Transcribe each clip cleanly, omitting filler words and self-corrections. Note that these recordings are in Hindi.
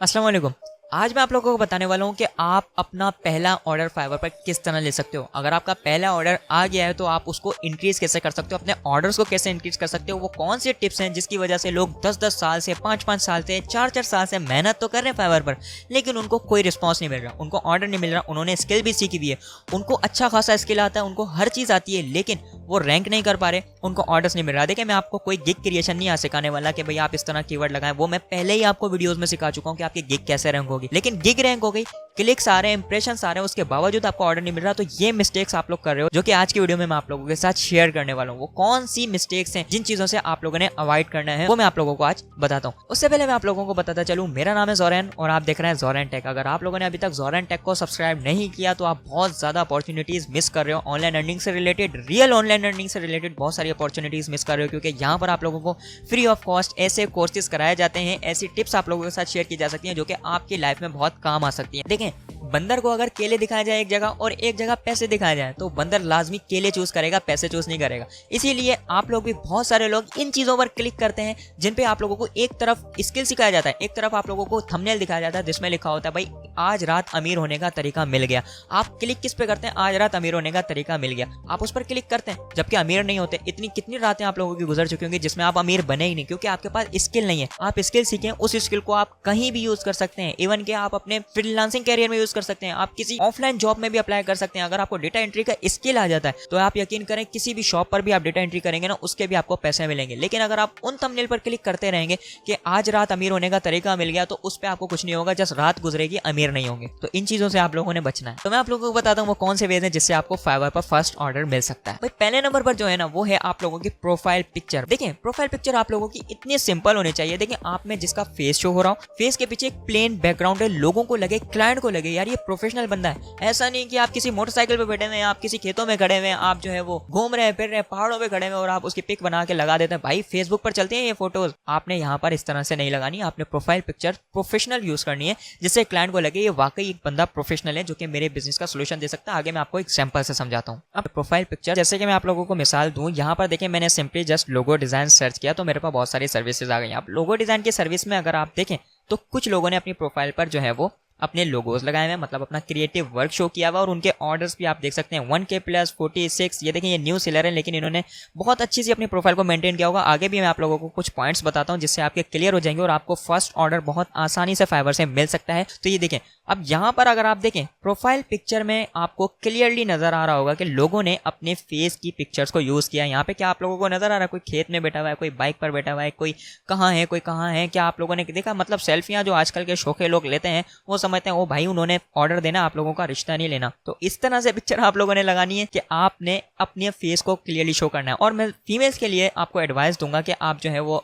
अस्सलाम वालेकुम। आज मैं आप लोगों को बताने वाला हूँ कि आप अपना पहला ऑर्डर फाइवर पर किस तरह ले सकते हो। अगर आपका पहला ऑर्डर आ गया है तो आप उसको इंक्रीज कैसे कर सकते हो, अपने ऑर्डर्स को कैसे इंक्रीज कर सकते हो, वो कौन सी टिप्स हैं जिसकी वजह से लोग 10-10 साल से 5-5 साल से 4-4 साल से मेहनत तो कर रहे हैं फाइवर पर, लेकिन उनको कोई रिस्पॉन्स नहीं मिल रहा, उनको ऑर्डर नहीं मिल रहा। उन्होंने स्किल भी सीखी हुई है, उनको अच्छा खासा स्किल आता है, उनको हर चीज़ आती है, लेकिन वो रैंक नहीं कर पा रहे, उनको ऑर्डर्स नहीं मिल रहा। देखिए, मैं आपको कोई गिग क्रिएशन नहीं आ सिखाने वाला कि भाई आप इस तरह कीवर्ड लगाएं, वो मैं पहले ही आपको वीडियोस में सिखा चुका हूं कि आपकी गिग कैसे रैंक होगी। लेकिन गिग रैंक हो गई, क्लिक्स आ रहे हैं, इंप्रेशंस आ रहे हैं, उसके बावजूद आपको ऑर्डर नहीं मिल रहा, तो ये मिस्टेक्स आप लोग कर रहे हो, जो कि आज की वीडियो में मैं आप लोगों के साथ शेयर करने वाला हूँ। वो कौन सी मिस्टेक्स हैं जिन चीजों से आप लोगों ने अवॉइड करना है, वो मैं आप लोगों को आज बताता हूँ। उससे पहले मैं आप लोगों को बताता चलूँ, मेरा नाम है ज़ोरैन और आप देख रहे हैं ज़ोरैन टेक। अगर आप लोगों ने अभी तक ज़ोरैन टेक को सब्सक्राइब नहीं किया तो आप बहुत ज्यादा अपॉर्चुनिटीज मिस कर रहे हो। ऑनलाइन अर्निंग से रिलेटेड, रियल ऑनलाइन अर्निंग से रिलेटेड बहुत सारी अपॉर्चुनिटीज मिस कर रहे हो, क्योंकि यहाँ पर आप लोगों को फ्री ऑफ कॉस्ट ऐसे कोर्सेज कराए जाते हैं, ऐसी टिप्स आप लोगों के साथ शेयर की जा सकती हैं जो कि आपकी लाइफ में बहुत काम आ सकती है। देखें, बंदर को अगर केले दिखाया जाए एक जगह और एक जगह पैसे दिखाया जाए तो बंदर लाजमी केले चूज करेगा, पैसे चूज नहीं करेगा। इसीलिए आप लोग भी, बहुत सारे लोग इन चीजों पर क्लिक करते हैं जिन पे आप लोगों को एक तरफ स्किल सिखाया जाता है, एक तरफ आप लोगों को थंबनेल दिखाया जाता है जिसमें लिखा होता है भाई आज रात अमीर होने का तरीका मिल गया। आप क्लिक किस पे करते हैं? आज रात अमीर होने का तरीका मिल गया, आप उस पर क्लिक करते हैं, जबकि अमीर नहीं होते। इतनी कितनी रातें आप लोगों की गुजर चुकी होंगी जिसमें आप अमीर बने ही नहीं, क्योंकि आपके पास स्किल नहीं है। आप स्किल सीखें, उस स्किल को आप कहीं भी यूज कर सकते हैं, इवन कि आप अपने फ्रीलांसिंग कैरियर में यूज कर सकते हैं, आप किसी ऑफलाइन जॉब में भी अप्लाई कर सकते हैं। अगर आपको डेटा एंट्री का स्किल आ जाता है तो आप यकीन करें किसी भी शॉप पर भी आप डेटा एंट्री करेंगे ना, उसके भी आपको पैसे मिलेंगे। लेकिन अगर आप उन थंबनेल पर क्लिक करते रहेंगे कि आज रात अमीर होने का तरीका मिल गया, तो उस पर आपको कुछ नहीं होगा, जस्ट रात गुजरेगी, अमीर नहीं होंगे। तो इन चीजों से आप लोगों ने बचना है। तो मैं आप लोगों को बताता हूँ वो कौन से वेज हैं जिससे आपको फाइवर पर फर्स्ट ऑर्डर मिल सकता है। भाई पहले नंबर पर जो है ना, वो है आप लोगों की प्रोफाइल पिक्चर। देखिए, प्रोफाइल पिक्चर आप लोगों की इतनी सिंपल होनी चाहिए। देखिए, आप में जिसका फेस शो हो रहा हो, फेस के पीछे एक प्लेन बैकग्राउंड है, लोगों को लगे, क्लाइंट को लगे यार ये प्रोफेशनल बंदा है। ऐसा नहीं कि आप किसी मोटरसाइकिल पे बैठे हुए हैं, आप किसी खेतों में खड़े हुए हैं, आप जो है वो घूम रहे हैं, फिर रहे हैं, पहाड़ों पे खड़े हुए और आप उसकी पिक बना के लगा देते हैं। भाई फेसबुक पर चलते हैं ये फोटोज, आपने यहाँ पर इस तरह से नहीं लगानी। आपने प्रोफाइल पिक्चर प्रोफेशनल यूज करनी है, जिससे क्लाइंट को लगे ये वाकई एक बंदा प्रोफेशनल है जो कि मेरे बिजनेस का सोल्यूशन दे सकता है। आगे मैं आपको एग्जांपल से समझाता हूँ। अब प्रोफाइल पिक्चर, जैसे कि मैं आप लोगों को मिसाल दूं, यहाँ पर देखें मैंने simply just logo design search किया तो मेरे पास बहुत सारी सर्विसेज आ गई। आप लोगो डिजाइन की सर्विस में अगर आप देखें तो कुछ लोगों ने अपनी प्रोफाइल पर जो है वो अपने लोगोज लगाए हुए हैं, मतलब अपना क्रिएटिव वर्क शो किया हुआ, और उनके ऑर्डर्स भी आप देख सकते हैं 1K प्लस 46। ये देखें, ये न्यू सेलर है, लेकिन इन्होंने बहुत अच्छी सी अपनी प्रोफाइल को मेंटेन किया होगा। आगे भी मैं आप लोगों को कुछ पॉइंट्स बताता हूं जिससे आपके क्लियर हो जाएंगे और आपको फर्स्ट ऑर्डर बहुत आसानी से फाइवर से मिल सकता है। तो ये देखें, अब यहाँ पर अगर आप देखें प्रोफाइल पिक्चर में आपको क्लियरली नजर आ रहा होगा कि लोगों ने अपने फेस की पिक्चर्स को यूज किया। यहाँ पे क्या आप लोगों को नजर आ रहा है? कोई खेत में बैठा हुआ है, कोई बाइक पर बैठा हुआ है, कोई कहाँ है, कोई कहाँ है। क्या आप लोगों ने देखा? मतलब सेल्फियां जो आजकल के शौकीन लोग लेते हैं वो समझते हैं ओ भाई उन्होंने ऑर्डर देना, आप लोगों का रिश्ता नहीं लेना। तो इस तरह से पिक्चर आप लोगों ने लगानी है कि आपने अपने फेस को क्लियरली शो करना है। और मैं फीमेल्स के लिए आपको एडवाइस दूंगा कि आप जो है वो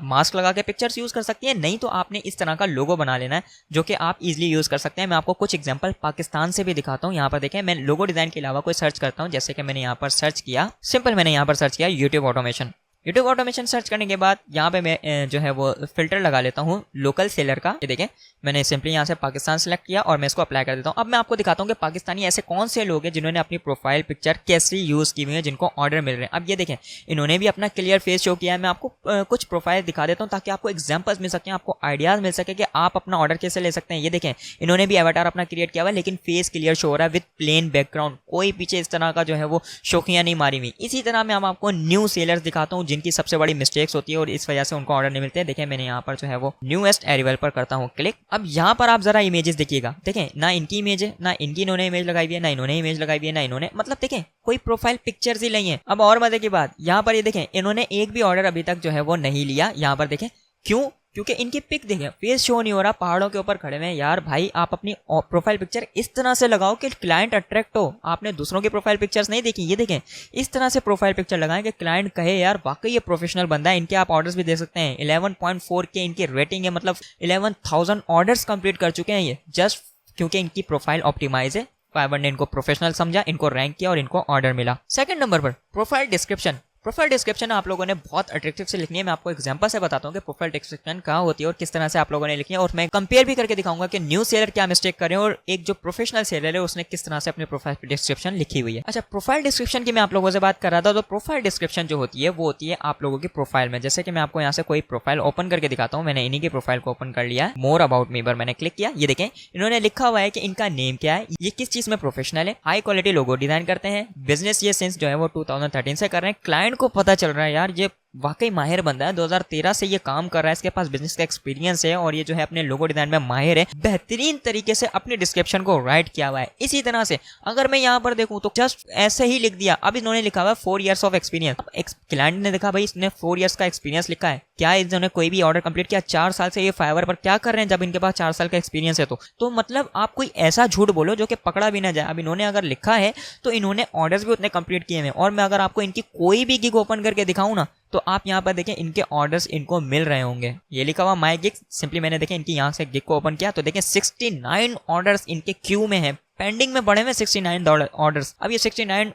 मास्क लगा के पिक्चर्स यूज कर सकती है, नहीं तो आपने इस तरह का लोगो बना लेना है जो कि आप इजीली यूज कर सकते हैं। मैं आपको कुछ एग्जांपल पाकिस्तान से भी दिखाता हूँ। यहाँ पर देखें, मैं लोगो डिजाइन के अलावा कोई सर्च करता हूँ, जैसे कि मैंने यहाँ पर सर्च किया, सिंपल मैंने यहाँ पर सर्च किया YouTube automation. YouTube automation search करने के बाद यहाँ पे मैं जो है वो फिल्टर लगा लेता हूँ लोकल सेलर का। ये देखें, मैंने सिंपली यहाँ से पाकिस्तान सेलेक्ट किया और मैं इसको अप्लाई कर देता हूँ। अब मैं आपको दिखाता हूँ कि पाकिस्तानी ऐसे कौन से लोग हैं जिन्होंने अपनी प्रोफाइल पिक्चर कैसे यूज की हुई है, जिनको ऑर्डर मिल रहे हैं। अब ये देखें, इन्होंने भी अपना क्लियर फेस शो किया है। मैं आपको कुछ प्रोफाइल दिखा देता हूँ ताकि आपको एग्जाम्पल्स मिल सके, आपको आइडियाज मिल सके कि आप अपना ऑर्डर कैसे ले सकते हैं। ये देखें, इन्होंने भी एवाटार अपना क्रिएट किया हुआ है, लेकिन फेस क्लियर शो हो रहा है विद प्लेन बैकग्राउंड, कोई पीछे इस तरह का जो है वो शोखियां नहीं मारी हुई। इसी तरह मैं आपको न्यू सेलर्स दिखाता हूँ जिनकी सबसे बड़ी मिस्टेक्स होती है और इस वजह से उनको ऑर्डर नहीं मिलते हैं। देखें, मैंने यहाँ पर जो है वो न्यूएस्ट अराइवल पर करता हूँ क्लिक। अब यहाँ पर आप जरा इमेजेस देखिएगा, देखें ना इनकी इमेज है, ना इनकी इन्होंने इमेज लगाई हुई है, ना इन्होंने इमेज लगाई हुई है, ना इन्होंने, मतलब देखें कोई प्रोफाइल पिक्चर्स ही नहीं है। अब और मजे की बात, यहाँ पर ये देखें, इन्होंने एक भी ऑर्डर अभी तक जो है वो नहीं लिया। यहाँ पर देखें क्यों? क्योंकि इनकी पिक देखें, फेस शो नहीं हो रहा, पहाड़ों के ऊपर खड़े हुए हैं। यार भाई, आप अपनी प्रोफाइल पिक्चर इस तरह से लगाओ कि क्लाइंट अट्रैक्ट हो। आपने दूसरों की प्रोफाइल पिक्चर्स नहीं देखी, ये देखें इस तरह से प्रोफाइल पिक्चर लगाएं कि क्लाइंट कहे यार वाकई ये प्रोफेशनल बंदा है। इनके आप ऑर्डर्स भी दे सकते हैं, 11.4K इनकी रेटिंग है, मतलब 11,000 ऑर्डर्स कंप्लीट कर चुके हैं ये, जस्ट क्योंकि इनकी प्रोफाइल ऑप्टिमाइज है। फाइवर ने इनको प्रोफेशनल समझा, इनको रैंक किया और इनको ऑर्डर मिला। सेकंड नंबर पर प्रोफाइल डिस्क्रिप्शन। प्रोफाइल डिस्क्रिप्शन आप लोगों ने बहुत अट्रैक्टिव से लिखनी है। मैं आपको एग्जांपल से बताता हूँ कि प्रोफाइल डिस्क्रिप्शन कहाँ होती है और किस तरह से आप लोगों ने लिखनी है, और मैं कंपेयर भी करके दिखाऊंगा कि न्यू सेलर क्या मिस्टेक करे और एक जो प्रोफेशनल सेलर है उसने किस तरह से अपनी प्रोफाइल डिस्क्रिप्शन लिखी हुई है। अच्छा, प्रोफाइल डिस्क्रिप्शन की मैं आप लोगों से बात कर रहा था, तो प्रोफाइल डिस्क्रिप्शन जो होती है वो होती है आप लोगों की प्रोफाइल में। जैसे कि मैं आपको यहाँ से कोई प्रोफाइल ओपन करके दिखाता हूँ। मैंने इन्हीं की प्रोफाइल को ओपन कर लिया है। मोर अबाउट मी पर मैंने क्लिक किया। ये देखें, इन्होंने लिखा हुआ है कि इनका नेम क्या है, ये किस चीज में प्रोफेशनल है, हाई क्वालिटी लोगो डिजाइन करते हैं, बिजनेस ये सिंस जो है वो 2013 से कर रहे हैं। क्लाइंट को पता चल रहा है यार ये वाकई माहिर बंदा है, 2013 से ये काम कर रहा है, इसके पास बिजनेस का एक्सपीरियंस है और ये जो है अपने लोगो डिजाइन में माहिर है। बेहतरीन तरीके से अपने डिस्क्रिप्शन को राइट किया हुआ है। इसी तरह से अगर मैं यहाँ पर देखूँ तो जस्ट ऐसे ही लिख दिया। अब इन्होंने लिखा हुआ है 4 years ऑफ एक्सपीरियंस। क्लाइंट ने देखा भाई इसने 4 years का एक्सपीरियंस लिखा है, क्या इन्होंने कोई भी ऑर्डर कंप्लीट किया? 4 साल से ये फाइवर पर क्या कर रहे हैं जब इनके पास 4 साल का एक्सपीरियंस है? तो मतलब आप कोई ऐसा झूठ बोलो जो कि पकड़ा भी ना जाए। अब इन्होंने अगर लिखा है तो इन्होंने ऑर्डर्स भी उतने कंप्लीट किए हैं। और मैं अगर आपको इनकी कोई भी गिग ओपन करके दिखाऊं ना, तो आप यहाँ पर देखें इनके ऑर्डर्स इनको मिल रहे होंगे। ये लिखा हुआ माई गिग, सिंपली मैंने देखें इनकी यहाँ से गिग को ओपन किया तो देखें 69 ऑर्डर्स इनके क्यू में है, पेंडिंग में पड़े हुए 69 ऑर्डर्स। अब ये 69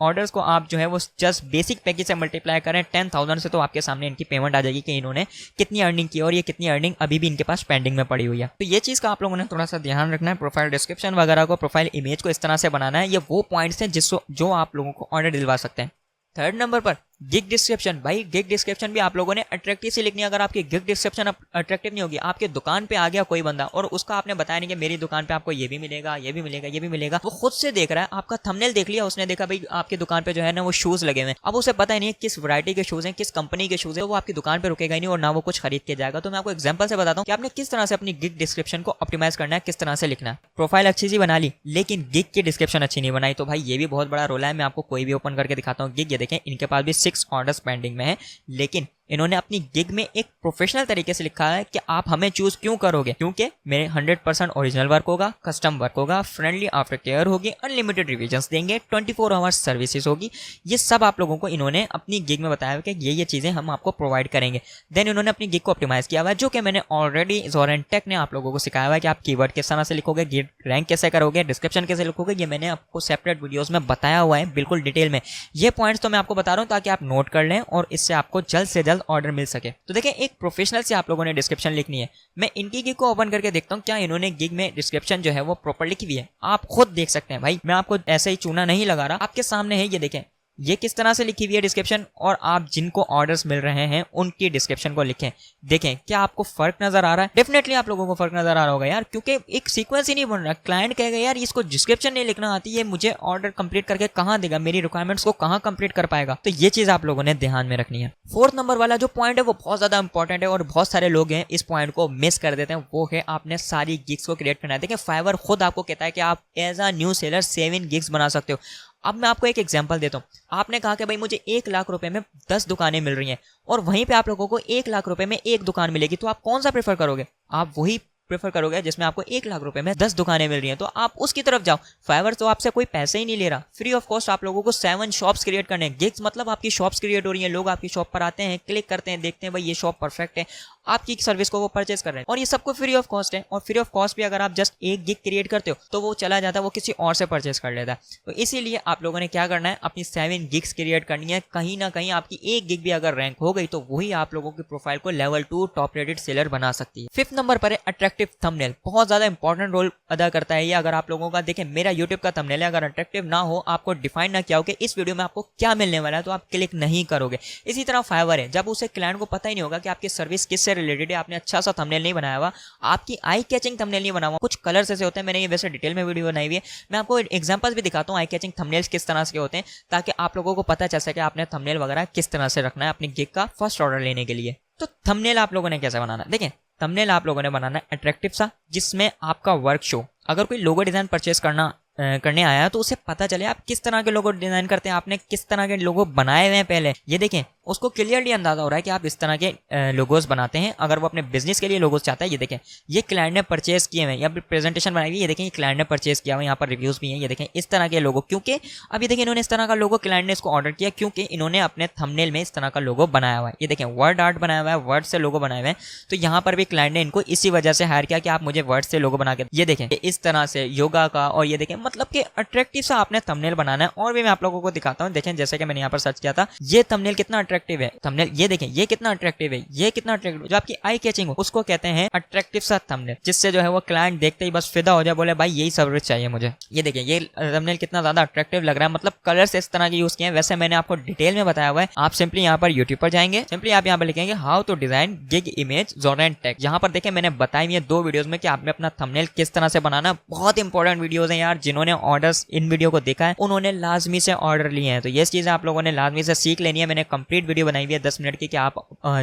ऑर्डर्स को आप जो है वो जस्ट बेसिक पैकेज से मल्टीप्लाई करें 10,000 से, तो आपके सामने इनकी पेमेंट आ जाएगी कि इन्होंने कितनी अर्निंग की और ये कितनी अर्निंग अभी भी इनके पास पेंडिंग में पड़ी हुई है। तो ये चीज़ का आप लोगों ने थोड़ा सा ध्यान रखना है। प्रोफाइल डिस्क्रिप्शन वगैरह को, प्रोफाइल इमेज को इस तरह से बनाना है। ये वो पॉइंट्स हैं जो आप लोगों को ऑर्डर दिलवा सकते हैं। थर्ड नंबर पर गिग डिस्क्रिप्शन। भाई गिग डिस्क्रिप्शन भी आप लोगों ने अट्रैक्टिव से लिखनी है। अगर आपकी गिग डिस्क्रिप्शन अट्रैक्टिव नहीं होगी, आपके दुकान पे आ गया कोई बंदा और उसका आपने बताया नहीं कि मेरी दुकान पे आपको ये भी मिलेगा, ये भी मिलेगा, ये भी मिलेगा, वो खुद से देख रहा है, आपका थंबनेल देख लिया उसने, देखा भाई आपकी दुकान पे जो है ना वो शूज लगे हुए हैं। अब उसे पता ही नहीं है किस वैरायटी के शूज हैं, किस कंपनी के शूज है, तो वो आपकी दुकान पे रुकेगा ही नहीं और ना वो कुछ खरीद के जाएगा। तो मैं आपको एग्जांपल से बताता हूँ कि आपने किस तरह से अपनी गिग डिस्क्रिप्शन को ऑप्टिमाइज करना है, किस तरह से लिखना है। प्रोफाइल अच्छी सी बना ली लेकिन गिग की डिस्क्रिप्शन अच्छी नहीं बनाई, तो भाई ये भी बहुत बड़ा रोल है। मैं आपको कोई भी ओपन करके दिखाता हूँ गिग। ये देखें इनके पास भी 6 ऑर्डर्स पेंडिंग में है, लेकिन इन्होंने अपनी गिग में एक प्रोफेशनल तरीके से लिखा है कि आप हमें चूज क्यों करोगे, क्योंकि मेरे 100% ओरिजिनल वर्क होगा, कस्टम वर्क होगा, फ्रेंडली आफ्टर केयर होगी, अनलिमिटेड रिविजन्स देंगे, 24 आवर्स सर्विसेज होगी। ये सब आप लोगों को इन्होंने अपनी गिग में बताया कि ये चीजें हम आपको प्रोवाइड करेंगे। देन इन्होंने अपनी गिग को ऑप्टिमाइज किया हुआ है, जो कि मैंने ऑलरेडी ज़ोरेंटेक ने आप लोगों को सिखाया हुआ है कि आप कीवर्ड किस तरह से लिखोगे, गिग रैंक कैसे करोगे, डिस्क्रिप्शन कैसे लिखोगे। ये मैंने आपको सेपरेट वीडियोज में बताया हुआ है बिल्कुल डिटेल में। ये पॉइंट्स तो मैं आपको बता रहा हूँ ताकि आप नोट कर लें और इससे आपको जल्द से जल्द ऑर्डर मिल सके। तो देखें एक प्रोफेशनल से आप लोगों ने डिस्क्रिप्शन लिखनी है। मैं इनकी गिग को ओपन करके देखता हूँ क्या इन्होंने गिग में डिस्क्रिप्शन जो है वो प्रॉपर लिखी हुई है। आप खुद देख सकते हैं भाई, मैं आपको ऐसे ही चूना नहीं लगा रहा, आपके सामने है। ये देखें ये किस तरह से लिखी हुई है डिस्क्रिप्शन, और आप जिनको ऑर्डर्स मिल रहे हैं उनकी डिस्क्रिप्शन को लिखें। देखें क्या आपको फर्क नजर आ रहा है? डेफिनेटली आप लोगों को फर्क नजर आ रहा होगा यार, क्योंकि एक सीक्वेंस ही नहीं बन रहा। क्लाइंट कहेगा यार इसको डिस्क्रिप्शन नहीं लिखना आती है, मुझे ऑर्डर कंप्लीट करके कहाँ देगा, मेरी रिक्वायरमेंट्स को कहाँ कंप्लीट कर पाएगा। तो ये चीज आप लोगों ने ध्यान में रखनी है। 4th नंबर वाला जो पॉइंट है वो बहुत ज्यादा इंपॉर्टेंट है और बहुत सारे लोग हैं इस पॉइंट को मिस कर देते हैं। वो है आपने सारी गिग्स को क्रिएट करना है। देखिए फाइवर खुद आपको कहता है कि आप as a new seller 7 gigs बना सकते हो। अब मैं आपको एक एग्जांपल देता हूँ। आपने कहा कि भाई मुझे 1 लाख रुपए में 10 दुकानें मिल रही हैं और वहीं पे आप लोगों को 1 लाख रुपए में 1 दुकान मिलेगी, तो आप कौन सा प्रेफर करोगे? आप वही प्रेफर करोगे जिसमें आपको 1 लाख रुपए में 10 दुकानें मिल रही हैं, तो आप उसकी तरफ जाओ। फाइवर तो आपसे कोई पैसे ही नहीं ले रहा, फ्री ऑफ कॉस्ट आप लोगों को 7 शॉप्स क्रिएट करने हैं। गिग्स मतलब आपकी शॉप्स क्रिएट हो रही हैं, लोग आपकी शॉप पर आते हैं, क्लिक करते हैं, देखते हैं भाई ये शॉप परफेक्ट है, आपकी सर्विस को वो परचेज कर रहे हैं और ये सबको फ्री ऑफ कॉस्ट है। और फ्री ऑफ कॉस्ट भी अगर आप जस्ट एक गिग क्रिएट करते हो तो वो चला जाता है, वो किसी और से परचेज कर लेता है। तो इसीलिए आप लोगों ने क्या करना है, अपनी 7 गिग्स क्रिएट करनी है। कहीं ना कहीं आपकी एक गिग भी अगर रैंक हो गई तो वही आप लोगों की प्रोफाइल को लेवल 2 टॉप रेटेड सेलर बना सकती है। 5th नंबर पर है अट्रैक्टिव थंबनेल। बहुत ज्यादा इंपॉर्टेंट रोल अदा करता है ये। अगर आप लोगों का देखें मेरा यूट्यूब का थंबनेल है, अगर अट्रैक्टिव ना हो, आपको डिफाइन ना किया हो कि इस वीडियो में आपको क्या मिलने वाला है, तो आप क्लिक नहीं करोगे। इसी तरह फाइवर है, जब उसे क्लाइंट को पता ही नहीं होगा कि आपकी सर्विस किससे रिलेटेड है, आपने अच्छा सा थंबनेल नहीं बनाया हुआ, आपकी आई कैचिंग थंबनेल नहीं बना हुआ, कुछ कलर्स ऐसे होते हैं, मैंने ये वैसे डिटेल में वीडियो बनाई हुई है, मैं आपको एग्जांपल्स भी दिखाता हूँ आई कैचिंग थंबनेल्स किस तरह के होते हैं, ताकि आप लोगों को पता चल सके आपने थंबनेल वगैरह किस तरह से रखना है अपनी गिग का फर्स्ट ऑर्डर लेने के लिए। तो थंबनेल आप लोगों ने कैसे बनाना है, देखें थंबनेल आप लोगों ने बनाना है अट्रैक्टिव सा, जिसमें आपका वर्क शो। अगर कोई लोगो डिजाइन परचेस करने आया तो उसे पता चले आप किस तरह के लोगो डिजाइन करते हैं, आपने किस तरह के लोगो बनाए हुए हैं पहले। ये देखें उसको क्लियरली अंदाजा हो रहा है कि आप इस तरह के लोगोस बनाते हैं। अगर वो अपने बिजनेस के लिए लोगोस चाहता है, ये देखें ये क्लाइंट ने परचेज किए हैं, या फिर प्रेजेंटेशन बनाई हुई, ये देखें ये क्लाइंट ने परचेज किया हुआ, यहाँ पर रिव्यूज भी हैं, ये देखें इस तरह के लोगो। क्योंकि अभी देखिए इन्होंने इस तरह का लोगो, क्लाइंट ने इसको ऑर्डर किया क्योंकि इन्होंने अपने थंबनेल में इस तरह का लोगो बनाया हुआ है। ये देखें वर्ड आर्ट बनाया हुआ है, वर्ड से लोगो बनाए हुए हैं। तो यहाँ पर भी क्लाइंट ने इनको इसी वजह से हायर किया कि आप मुझे वर्ड से लोगो बना के, ये देखें इस तरह से योगा का, और ये देखें मतलब कि अट्रैक्टिव सा आपने थंबनेल बनाना है। और भी मैं आप लोगों को दिखाता हूँ, देखें जैसे कि मैंने यहाँ पर सर्च किया था, ये थंबनेल कितना अट्रैक्टिव है। थंबनेल ये देखें ये कितना अट्रैक्टिव है, ये कितना अट्रैक्टिव, जो आपकी आई कैचिंग हो उसको कहते हैं अट्रैक्टिव सा थंबनेल, जिससे जो है वो क्लाइंट देखते ही बस फिदा हो जाए, बोले भाई यही सर्विस चाहिए मुझे। ये देखिए ये थंबनेल कितना ज्यादा अट्रैक्टिव लग रहा है, मतलब कलर्स इस तरह के यूज किए हैं। वैसे मैंने आपको डिटेल में बताया हुआ है। आप सिंपली यहाँ पर यूट्यूब पर जाएंगे, सिंपली आप यहाँ पर लिखेंगे how to design gig image जोरा एंड टेक्स्ट। यहाँ पर देखें मैंने बताई हुई है 2 वीडियोस में कि आपने अपना थंबनेल किस तरह से बनाना। बहुत इंपॉर्टेंट वीडियोस हैं यार, जिन्होंने ऑर्डर्स इन वीडियो को देखा है उन्होंने लाजमी से ऑर्डर लिए हैं। तो ये चीजें आप लोगों ने लाजमी से सीख लेनी है। मैंने कंप्लीट वीडियो बनाई हुई है 10 मिनट की कि आप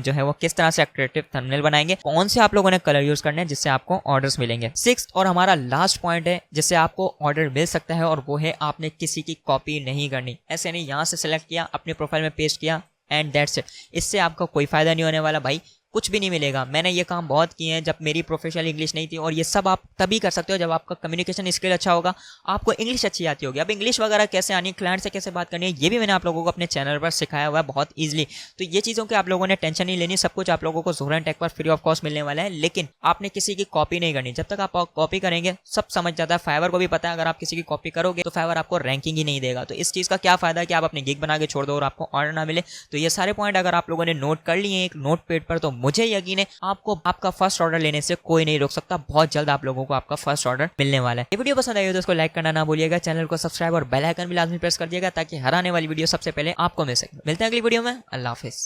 जो है वो किस तरह से अट्रैक्टिव थंबनेल बनाएंगे, कौन से आप लोगों ने कलर यूज करने हैं जिससे आपको ऑर्डर्स मिलेंगे। 6th और हमारा लास्ट पॉइंट है जिससे आपको ऑर्डर मिल सकता है, और वो है आपने किसी की कॉपी नहीं करनी। ऐसे नहीं यहाँ से सेलेक्ट किया, अपने प्रोफाइल में पेस्ट किया एंड दैट्स इट। इससे आपका कोई फायदा नहीं होने वाला भाई, कुछ भी नहीं मिलेगा। मैंने ये काम बहुत किए हैं जब मेरी प्रोफेशनल इंग्लिश नहीं थी, और ये सब आप तभी कर सकते हो जब आपका कम्युनिकेशन स्किल अच्छा होगा, आपको इंग्लिश अच्छी आती होगी। अब इंग्लिश वगैरह कैसे आनी है, क्लाइंट से कैसे बात करनी है, ये भी मैंने आप लोगों को अपने चैनल पर सिखाया हुआ है बहुत ईजिली। तो ये चीज़ों की आप लोगों ने टेंशन नहीं लेनी, सब कुछ आप लोगों को जोरा एंड टेक पर फ्री ऑफ कॉस्ट मिलने वाला है। लेकिन आपने किसी की कॉपी नहीं करनी। जब तक आप कॉपी करेंगे सब समझ जाता है, फाइवर को भी पता है अगर आप किसी की कॉपी करोगे तो फाइवर आपको रैंकिंग ही नहीं देगा। तो इस चीज़ का क्या फायदा है कि आप अपनी गिग बना के छोड़ दो और आपको ऑर्डर ना मिले। तो ये सारे पॉइंट अगर आप लोगों ने नोट कर लिए एक नोट पैड पर, तो मुझे यकीन है आपको आपका फर्स्ट ऑर्डर लेने से कोई नहीं रोक सकता। बहुत जल्द आप लोगों को आपका फर्स्ट ऑर्डर मिलने वाला है। ये वीडियो पसंद आई हो तो उसको लाइक करना ना भूलिएगा, चैनल को सब्सक्राइब और बेल आइकन भी लाजमी प्रेस कर दिएगा ताकि हर आने वाली वीडियो सबसे पहले आपको मिल सके। मिलते हैं अगली वीडियो में। अल्लाह हाफिज।